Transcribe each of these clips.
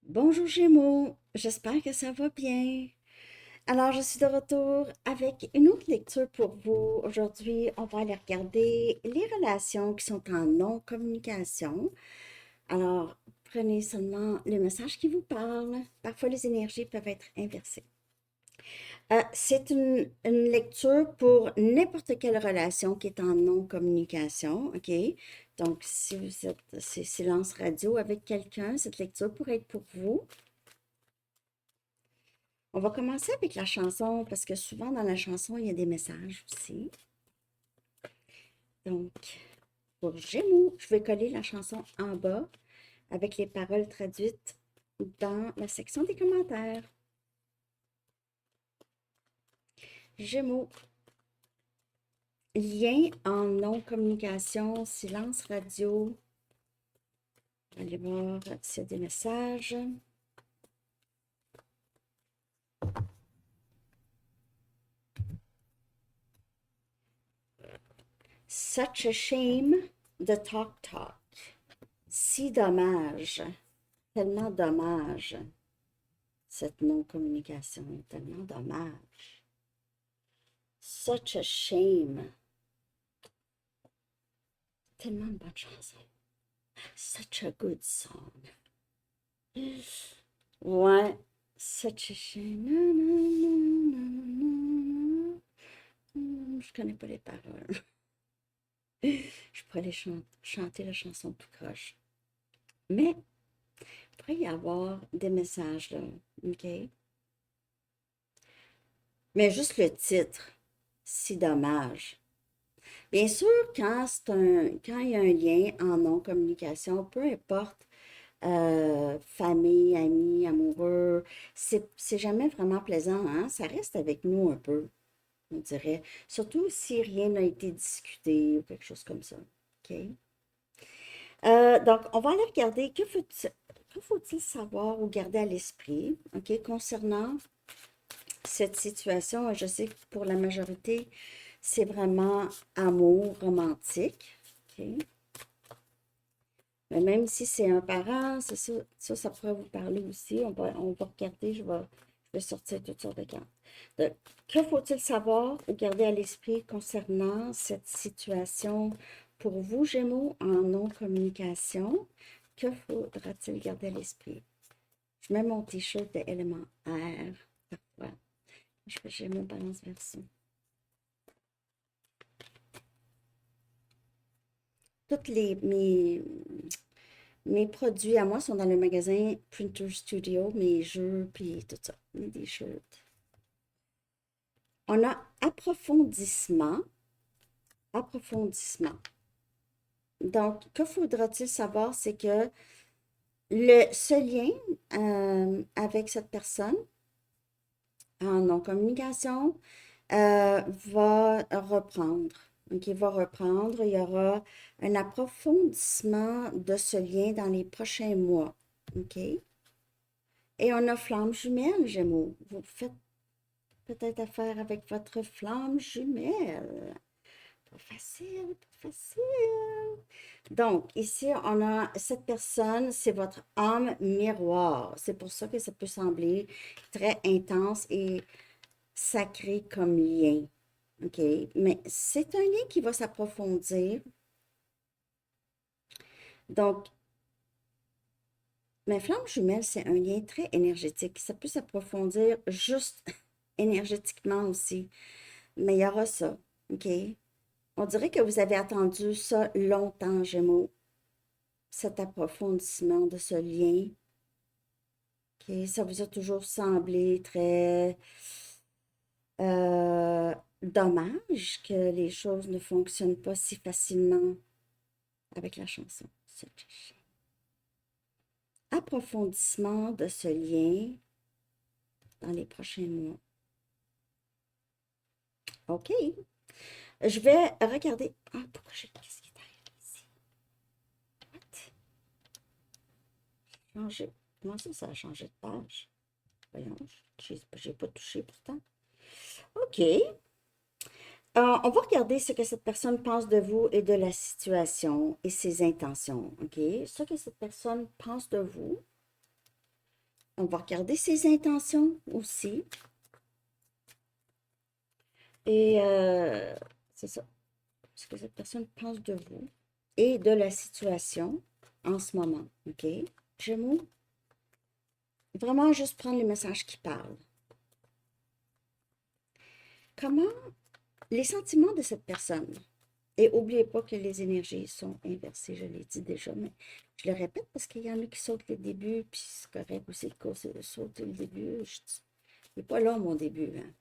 Bonjour Gémeaux, j'espère que ça va bien. Alors, je suis de retour avec une autre lecture pour vous. Aujourd'hui, on va aller regarder les relations qui sont en non-communication. Alors, prenez seulement le message qui vous parle. Parfois, les énergies peuvent être inversées. C'est une lecture pour n'importe quelle relation qui est en non-communication, OK? Donc, si vous êtes, c'est silence radio avec quelqu'un, cette lecture pourrait être pour vous. On va commencer avec la chanson parce que souvent dans la chanson, il y a des messages aussi. Donc, pour Gémeaux, je vais coller la chanson en bas avec les paroles traduites dans la section des commentaires. Gémeaux, lien en non-communication, silence radio. On va aller voir s'il y a des messages. Such a shame, the talk. Si dommage, tellement dommage. Cette non-communication, tellement dommage. Such a shame. Tellement de bonnes chansons. Such a good song. Ouais. Such a shame. Na, na, na, na, na, na. Je connais pas les paroles. Je pourrais les chanter la chanson tout croche. Mais il pourrait y avoir des messages là. OK? Mais juste le titre. Si dommage. Bien sûr, quand il y a un lien en non-communication, peu importe, famille, amis, amoureux, c'est jamais vraiment plaisant, hein? Ça reste avec nous un peu, on dirait. Surtout si rien n'a été discuté ou quelque chose comme ça. OK? Donc, on va aller regarder que faut-il savoir ou garder à l'esprit, OK, concernant cette situation. Je sais que pour la majorité, c'est vraiment amour romantique. OK? Mais même si c'est un parent, c'est ça pourrait vous parler aussi. On va regarder, je vais sortir toutes sortes de cartes. Donc, que faut-il savoir ou garder à l'esprit concernant cette situation pour vous, Gémeaux, en non-communication? Que faudra-t-il garder à l'esprit? Je mets mon t-shirt de élément air parfois. J'ai mon balance version. Toutes mes produits à moi sont dans le magasin Printer Studio, mes jeux, puis tout ça, des shirts. On a approfondissement, approfondissement. Donc, que faudra-t-il savoir, c'est que ce lien avec cette personne en non-communication va reprendre. Donc, il va reprendre. Il y aura un approfondissement de ce lien dans les prochains mois. OK? Et on a flamme jumelle, Gémeaux. Vous faites peut-être affaire avec votre flamme jumelle. Pas facile, pas facile. Donc, ici, on a cette personne, c'est votre âme miroir. C'est pour ça que ça peut sembler très intense et sacré comme lien. OK? Mais c'est un lien qui va s'approfondir. Donc, ma flamme jumelle, c'est un lien très énergétique. Ça peut s'approfondir juste énergétiquement aussi. Mais il y aura ça. OK? On dirait que vous avez attendu ça longtemps, Gémeaux. Cet approfondissement de ce lien. OK? Ça vous a toujours semblé très dommage que les choses ne fonctionnent pas si facilement avec la chanson. Approfondissement de ce lien dans les prochains mois. OK. Je vais regarder. Ah, pourquoi j'ai. Qu'est-ce qui est arrivé ici? What? Changer. Comment ça a changé de page? Voyons, j'ai pas touché pourtant. OK. On va regarder ce que cette personne pense de vous et de la situation et ses intentions. OK? Ce que cette personne pense de vous On va regarder ses intentions aussi. Et c'est ça. Ce que cette personne pense de vous et de la situation en ce moment. OK? Gémeaux, vraiment juste prendre les messages qui parlent. Comment les sentiments de cette personne. Et n'oubliez pas que les énergies sont inversées, je l'ai dit déjà, mais je le répète parce qu'il y en a qui sautent le début, puis c'est correct aussi de sauter le début. Il n'est pas là, mon début. Hein.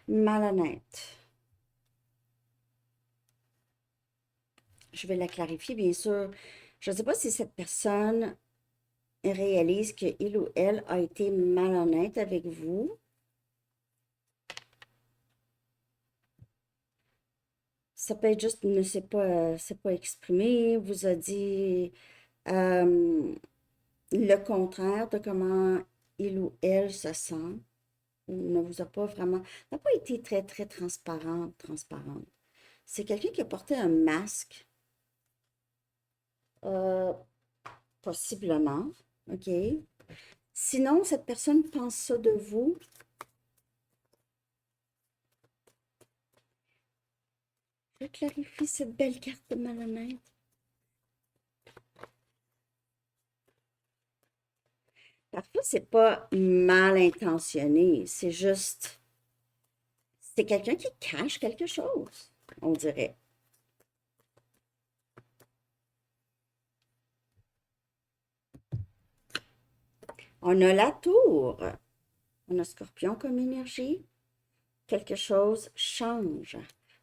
Malhonnête. Je vais la clarifier, bien sûr. Je ne sais pas si cette personne réalise qu'il ou elle a été malhonnête avec vous. Ça peut être juste ne s'est pas exprimé, vous a dit le contraire de comment il ou elle se sent, ou ne vous a pas vraiment, n'a pas été très, très transparente. C'est quelqu'un qui a porté un masque, euh, possiblement, OK? Sinon, cette personne pense ça de vous. Je clarifie cette belle carte de malhonnête. Parfois, c'est pas mal intentionné, c'est juste, c'est quelqu'un qui cache quelque chose, on dirait. On a la tour, on a Scorpion comme énergie. Quelque chose change.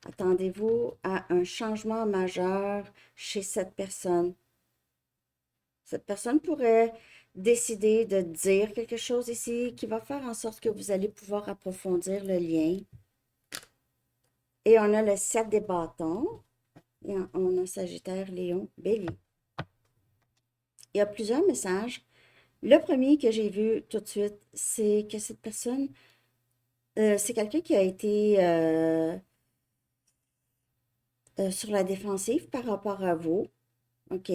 Attendez-vous à un changement majeur chez cette personne. Cette personne pourrait décider de dire quelque chose ici qui va faire en sorte que vous allez pouvoir approfondir le lien. Et on a le 7 des bâtons. Et on a Sagittaire, Lion, Bélier. Il y a plusieurs messages. Le premier que j'ai vu tout de suite, c'est que cette personne, c'est quelqu'un qui a été sur la défensive par rapport à vous. OK?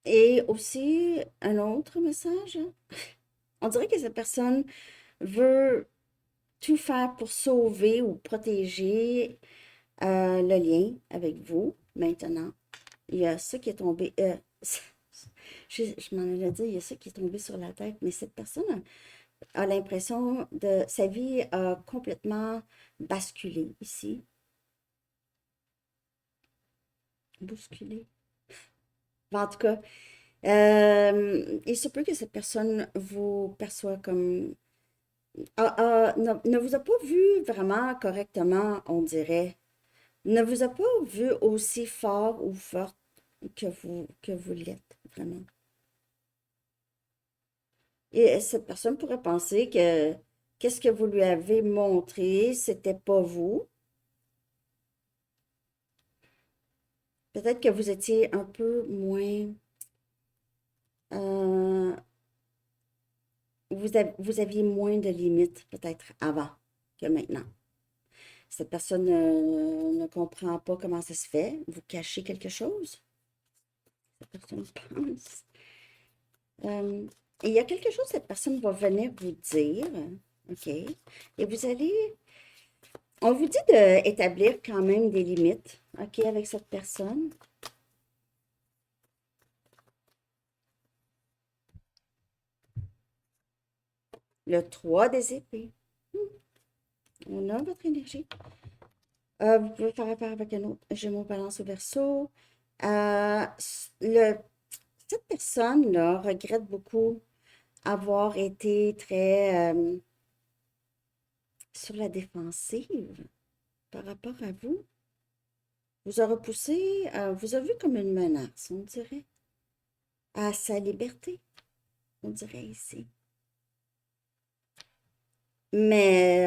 Et aussi, un autre message. On dirait que cette personne veut tout faire pour sauver ou protéger le lien avec vous. Maintenant, il y a ça qui est tombé. Je m'en allais dire, il y a ça qui est tombé sur la tête, mais cette personne a l'impression de sa vie a complètement basculé ici. Bousculé. En tout cas, il se peut que cette personne vous perçoit comme ne vous a pas vu vraiment correctement, on dirait. Ne vous a pas vu aussi fort ou forte que vous l'êtes, vraiment. Et cette personne pourrait penser que qu'est-ce que vous lui avez montré, c'était pas vous. Peut-être que vous étiez un peu moins... euh, vous aviez moins de limites, peut-être avant que maintenant. Cette personne ne comprend pas comment ça se fait. Vous cachez quelque chose. Cette personne pense. Euh, et il y a quelque chose que cette personne va venir vous dire. OK? Et vous allez. On vous dit d'établir quand même des limites, OK, avec cette personne. Le 3 des épées. On a votre énergie. Vous pouvez faire affaire avec un autre Gémeaux, Balance au Verseau. Euh, le, cette personne-là regrette beaucoup avoir été très sur la défensive par rapport à vous. Vous a repoussé, vous a vu comme une menace, on dirait, à sa liberté, on dirait ici. Mais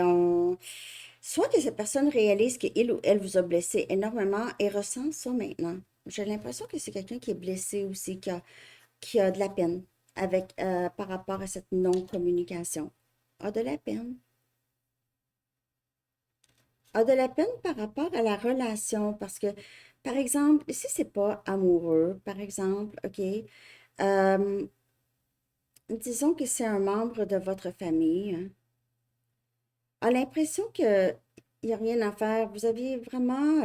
soit que cette personne réalise qu'il ou elle vous a blessé énormément et ressent ça maintenant. J'ai l'impression que c'est quelqu'un qui est blessé aussi, qui a de la peine avec, par rapport à cette non-communication. A de la peine. a de la peine par rapport à la relation parce que, par exemple, si c'est pas amoureux, par exemple, OK, euh, disons que c'est un membre de votre famille, hein, a l'impression que il n'y a rien à faire, vous aviez vraiment,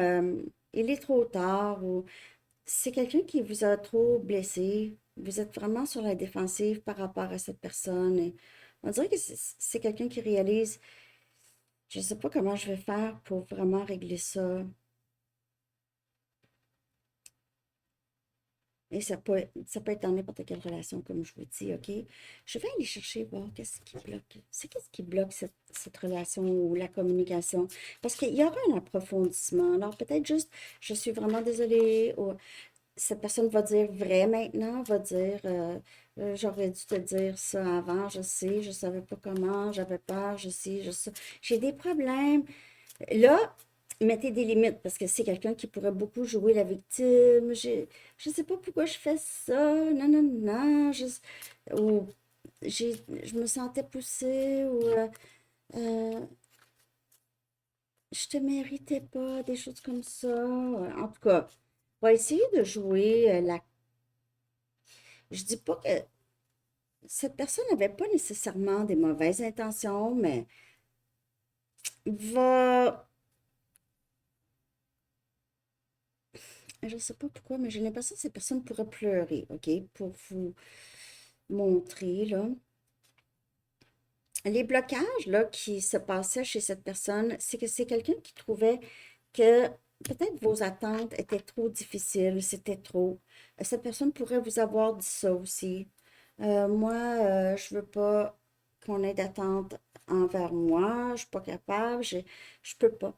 il est trop tard ou c'est quelqu'un qui vous a trop blessé, vous êtes vraiment sur la défensive par rapport à cette personne. Et on dirait que c'est quelqu'un qui réalise, je ne sais pas comment je vais faire pour vraiment régler ça. Et ça peut être dans n'importe quelle relation, comme je vous dis, OK? Je vais aller chercher, voir qu'est-ce qui bloque. C'est qu'est-ce qui bloque cette relation ou la communication? Parce qu'il y aura un approfondissement. Alors, peut-être juste, je suis vraiment désolée, ou cette personne va dire vrai maintenant, va dire, j'aurais dû te dire ça avant, je sais, je savais pas comment, j'avais peur, je sais, je sais. J'ai des problèmes. Là, mettez des limites parce que c'est quelqu'un qui pourrait beaucoup jouer la victime. Je sais pas pourquoi je fais ça. Non, non, non. Ou je me sentais poussée ou euh, je te méritais pas, des choses comme ça. En tout cas, on va essayer de jouer la. Je dis pas que cette personne n'avait pas nécessairement des mauvaises intentions, mais va. Je sais pas pourquoi, mais j'ai l'impression que cette personne pourrait pleurer, OK, pour vous montrer, là. Les blocages, là, qui se passaient chez cette personne, c'est que c'est quelqu'un qui trouvait que peut-être vos attentes étaient trop difficiles, c'était trop. Cette personne pourrait vous avoir dit ça aussi. Moi, je veux pas qu'on ait d'attente envers moi, je suis pas capable, je peux pas,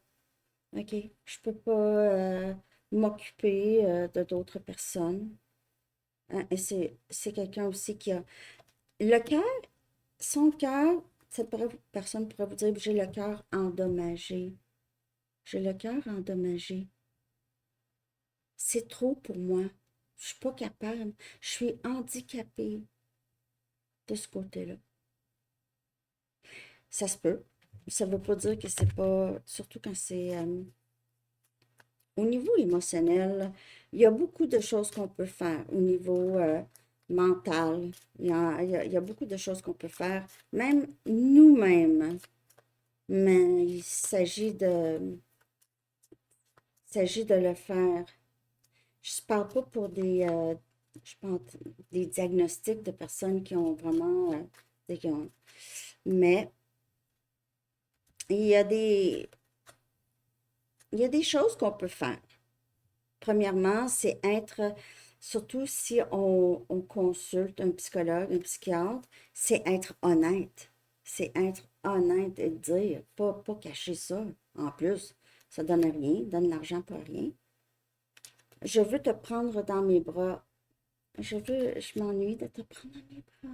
OK? Je peux pas m'occuper de d'autres personnes. Hein, et c'est quelqu'un aussi qui a le cœur, son cœur, personne pourrait vous dire, j'ai le cœur endommagé. J'ai le cœur endommagé. C'est trop pour moi. Je suis pas capable. Je suis handicapée de ce côté-là. Ça se peut. Ça veut pas dire que c'est pas, surtout quand c'est au niveau émotionnel, il y a beaucoup de choses qu'on peut faire au niveau mental. Il y a beaucoup de choses qu'on peut faire, même nous-mêmes. Mais il s'agit de le faire. Je ne parle pas pour je pense, des diagnostics de personnes qui ont vraiment, mais il y a des, il y a des choses qu'on peut faire. Premièrement, c'est être, surtout si on consulte un psychologue, un psychiatre, c'est être honnête. C'est être honnête et dire, pas cacher ça. En plus, ça donne rien, donne l'argent pour rien. Je veux te prendre dans mes bras. Je m'ennuie de te prendre dans mes bras.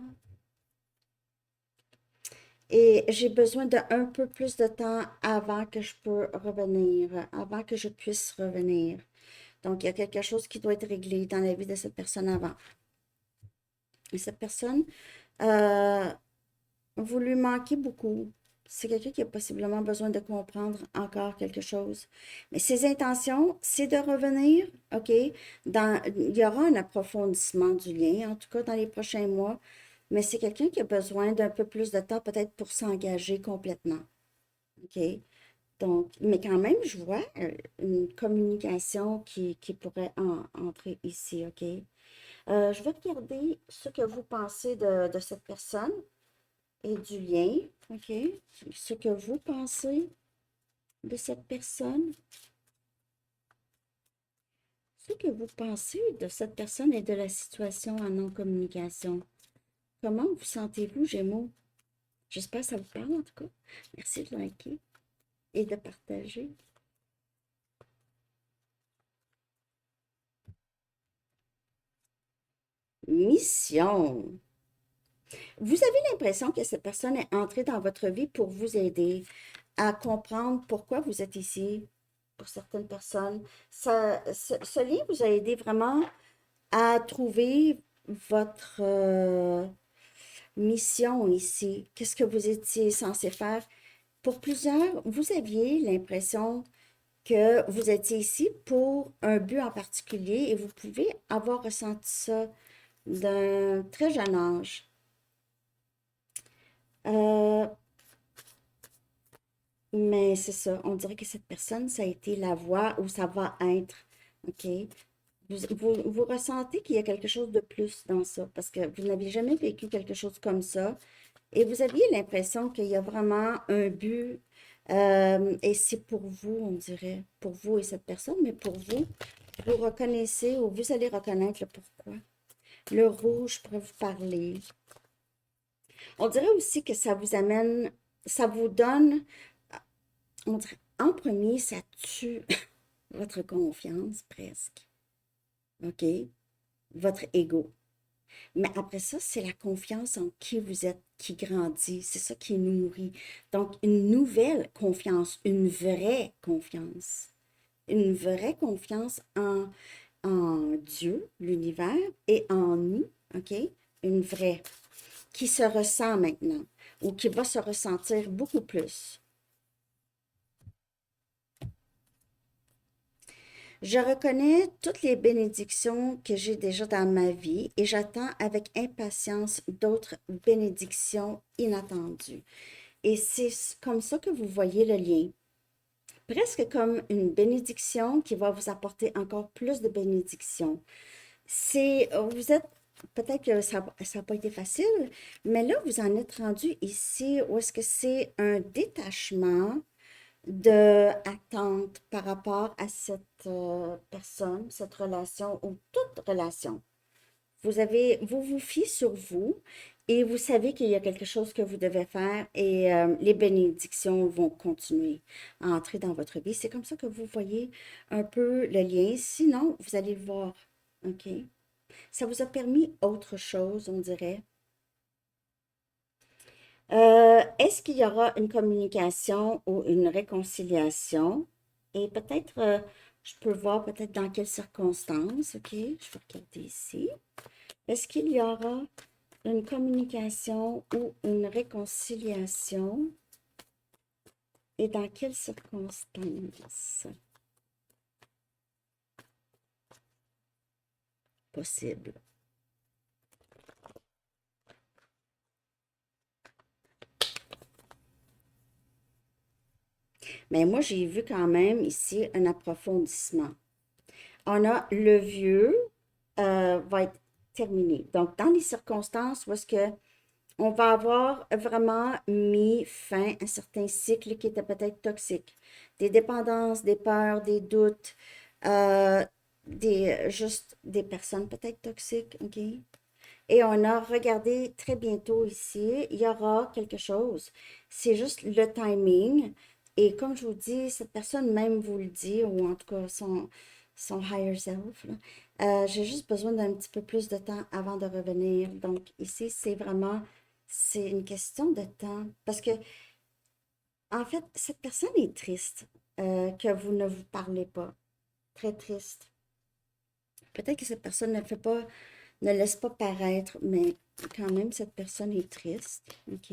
Et j'ai besoin d'un peu plus de temps avant que je peux revenir, avant que je puisse revenir. Donc, il y a quelque chose qui doit être réglé dans la vie de cette personne avant. Et cette personne, euh, vous lui manquez beaucoup. C'est quelqu'un qui a possiblement besoin de comprendre encore quelque chose. Mais ses intentions, c'est de revenir, OK? Il y aura un approfondissement du lien, en tout cas dans les prochains mois. Mais c'est quelqu'un qui a besoin d'un peu plus de temps peut-être pour s'engager complètement. OK? Donc, mais quand même, je vois une communication qui pourrait entrer ici, OK? Je vais regarder ce que vous pensez de cette personne et du lien, OK? Ce que vous pensez de cette personne, ce que vous pensez de cette personne et de la situation en non-communication. Comment vous sentez-vous, Gémeaux? J'espère que ça vous parle en tout cas. Merci de liker et de partager. Mission. Vous avez l'impression que cette personne est entrée dans votre vie pour vous aider à comprendre pourquoi vous êtes ici pour certaines personnes. Ce livre vous a aidé vraiment à trouver votre mission ici. Qu'est-ce que vous étiez censé faire pour plusieurs, vous aviez l'impression que vous étiez ici pour un but en particulier et vous pouvez avoir ressenti ça d'un très jeune âge. Euh, mais c'est ça, on dirait que cette personne, ça a été la voie ou ça va être, OK? Vous ressentez qu'il y a quelque chose de plus dans ça parce que vous n'aviez jamais vécu quelque chose comme ça et vous aviez l'impression qu'il y a vraiment un but et c'est pour vous, on dirait, pour vous et cette personne, mais pour vous, vous reconnaissez ou vous allez reconnaître le pourquoi. Le rouge pourrait vous parler. On dirait aussi que ça vous amène, ça vous donne, on dirait, en premier, ça tue votre confiance presque, OK? Votre ego. Mais après ça, c'est la confiance en qui vous êtes qui grandit. C'est ça qui nourrit. Donc, une nouvelle confiance, une vraie confiance. Une vraie confiance en Dieu, l'univers, et en nous, OK? Une vraie, qui se ressent maintenant, ou qui va se ressentir beaucoup plus. Je reconnais toutes les bénédictions que j'ai déjà dans ma vie et j'attends avec impatience d'autres bénédictions inattendues. Et c'est comme ça que vous voyez le lien. Presque comme une bénédiction qui va vous apporter encore plus de bénédictions. Vous êtes, peut-être que ça n'a pas été facile, mais là, vous en êtes rendu ici où est-ce que c'est un détachement de attente par rapport à cette personne, cette relation ou toute relation. Vous vous fiez sur vous et vous savez qu'il y a quelque chose que vous devez faire et les bénédictions vont continuer à entrer dans votre vie. C'est comme ça que vous voyez un peu le lien. Sinon, vous allez le voir. OK? Ça vous a permis autre chose, on dirait. Est-ce qu'il y aura une communication ou une réconciliation? Et peut-être, je peux voir peut-être dans quelles circonstances, OK? Je vais regarder ici. Est-ce qu'il y aura une communication ou une réconciliation? Et dans quelles circonstances possible? Mais moi, j'ai vu quand même ici un approfondissement. On a le vieux va être terminé. Donc, dans les circonstances où est-ce que on va avoir vraiment mis fin à certains cycles qui étaient peut-être toxiques. Des dépendances, des peurs, des doutes, euh, juste des personnes peut-être toxiques, OK? Et on a regardé très bientôt ici, il y aura quelque chose. C'est juste le timing. Et comme je vous dis, cette personne même vous le dit, ou en tout cas son higher self, là, j'ai juste besoin d'un petit peu plus de temps avant de revenir. Donc ici, c'est une question de temps. Parce que, en fait, cette personne est triste que vous ne vous parlez pas. Très triste. Peut-être que cette personne ne laisse pas paraître, mais quand même, cette personne est triste. OK?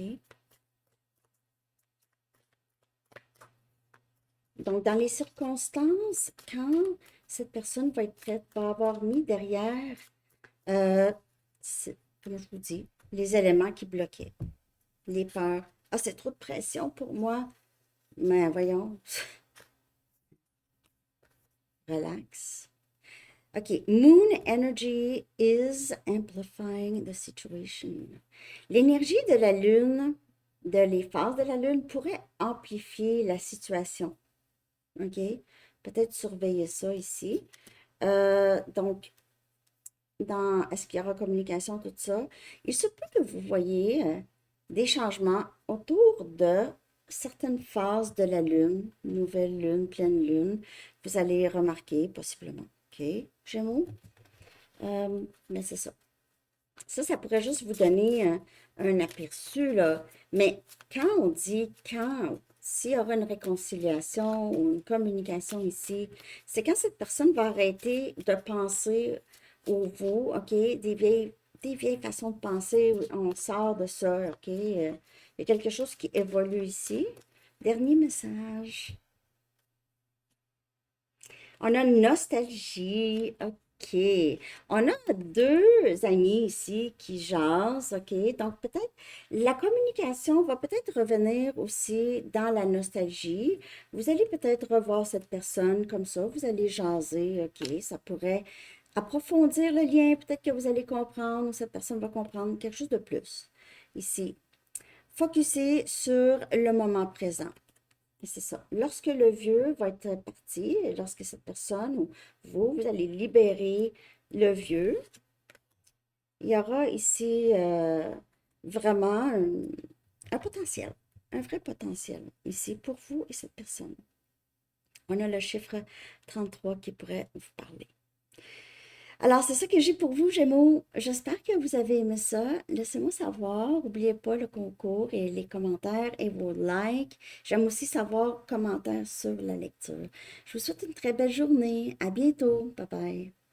Donc, dans les circonstances, quand cette personne va être prête, va avoir mis derrière, euh, comme je vous dis, les éléments qui bloquaient, les peurs. Ah, c'est trop de pression pour moi. Mais voyons, relax. OK. Moon energy is amplifying the situation. L'énergie de la Lune, les phases de la Lune pourrait amplifier la situation. OK? Peut-être surveiller ça ici. Donc, est-ce qu'il y aura communication, tout ça? Il se peut que vous voyez des changements autour de certaines phases de la Lune, nouvelle Lune, pleine Lune. Vous allez remarquer possiblement. OK? Gémeaux? Mais c'est ça. Ça pourrait juste vous donner un aperçu, là. Mais quand on dit s'il y aura une réconciliation ou une communication ici, c'est quand cette personne va arrêter de penser au vous, OK, des vieilles façons de penser, on sort de ça, OK. Il y a quelque chose qui évolue ici. Dernier message. On a nostalgie. OK. On a deux amis ici qui jasent. OK. Donc, peut-être la communication va peut-être revenir aussi dans la nostalgie. Vous allez peut-être revoir cette personne comme ça. Vous allez jaser. OK. Ça pourrait approfondir le lien. Peut-être que vous allez comprendre ou cette personne va comprendre quelque chose de plus ici. Focuser sur le moment présent. Et c'est ça. Lorsque le vieux va être parti, et lorsque cette personne ou vous allez libérer le vieux, il y aura ici vraiment un potentiel, un vrai potentiel ici pour vous et cette personne. On a le chiffre 33 qui pourrait vous parler. Alors, c'est ça que j'ai pour vous, Gémeaux. J'espère que vous avez aimé ça. Laissez-moi savoir. N'oubliez pas le concours et les commentaires et vos likes. J'aime aussi savoir commentaires sur la lecture. Je vous souhaite une très belle journée. À bientôt. Bye bye.